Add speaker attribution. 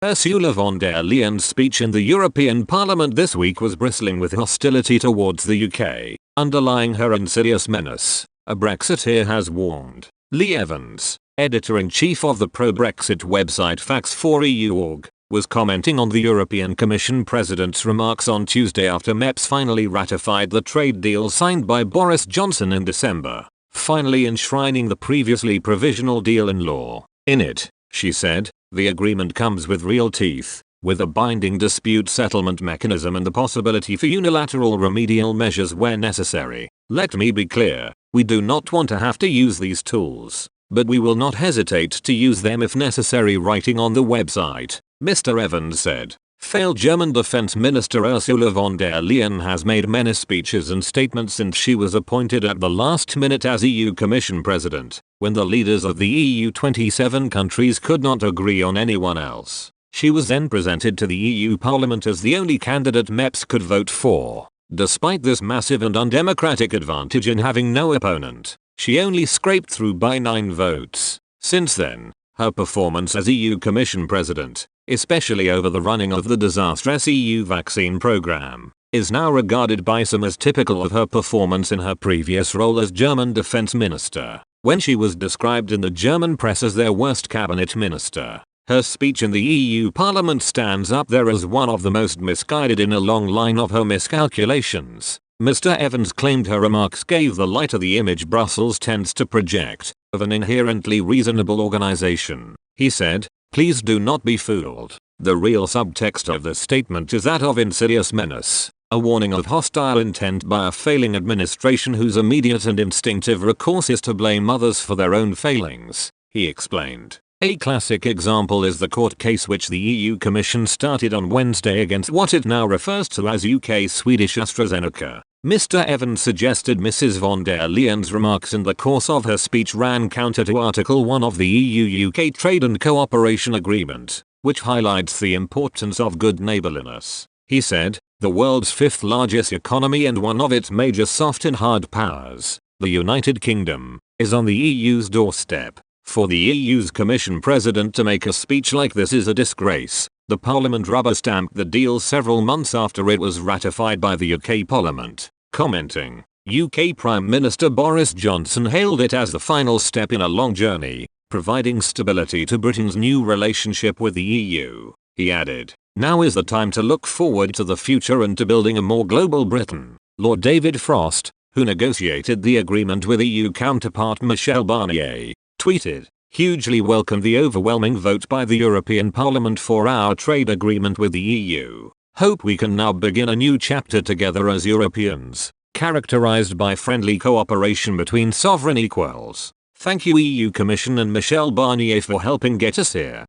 Speaker 1: Ursula von der Leyen's speech in the European Parliament this week was bristling with hostility towards the UK, underlying her insidious menace, a Brexiteer has warned. Lee Evans, editor-in-chief of the pro-Brexit website Facts4EU.org, was commenting on the European Commission President's remarks on Tuesday after MEPs finally ratified the trade deal signed by Boris Johnson in December, finally enshrining the previously provisional deal in law. In it, she said, the agreement comes with real teeth, with a binding dispute settlement mechanism and the possibility for unilateral remedial measures where necessary. Let me be clear, we do not want to have to use these tools, but we will not hesitate to use them if necessary. Writing on the website, Mr. Evans said, failed German Defense Minister Ursula von der Leyen has made menace speeches and statements since she was appointed at the last minute as EU Commission President, when the leaders of the EU 27 countries could not agree on anyone else. She was then presented to the EU Parliament as the only candidate MEPs could vote for. Despite this massive and undemocratic advantage in having no opponent, she only scraped through by 9 votes. Since then, her performance as EU Commission President, especially over the running of the disastrous EU vaccine program, is now regarded by some as typical of her performance in her previous role as German Defense Minister, when she was described in the German press as their worst cabinet minister. Her speech in the EU Parliament stands up there as one of the most misguided in a long line of her miscalculations. Mr. Evans claimed her remarks gave the lie to the image Brussels tends to project of an inherently reasonable organization. He said, "Please do not be fooled. The real subtext of the statement is that of insidious menace, a warning of hostile intent by a failing administration whose immediate and instinctive recourse is to blame others for their own failings," he explained. A classic example is the court case which the EU Commission started on Wednesday against what it now refers to as UK-Swedish AstraZeneca. Mr. Evans suggested Mrs. von der Leyen's remarks in the course of her speech ran counter to Article 1 of the EU-UK Trade and Cooperation Agreement, which highlights the importance of good neighborliness. He said, the world's 5th largest economy and one of its major soft and hard powers, the United Kingdom, is on the EU's doorstep. For the EU's Commission President to make a speech like this is a disgrace. The Parliament rubber-stamped the deal several months after it was ratified by the UK Parliament. Commenting, UK Prime Minister Boris Johnson hailed it as the final step in a long journey, providing stability to Britain's new relationship with the EU. He added, now is the time to look forward to the future and to building a more global Britain. Lord David Frost, who negotiated the agreement with EU counterpart Michel Barnier, tweeted, hugely welcomed the overwhelming vote by the European Parliament for our trade agreement with the EU. Hope we can now begin a new chapter together as Europeans, characterized by friendly cooperation between sovereign equals. Thank you EU Commission and Michel Barnier for helping get us here.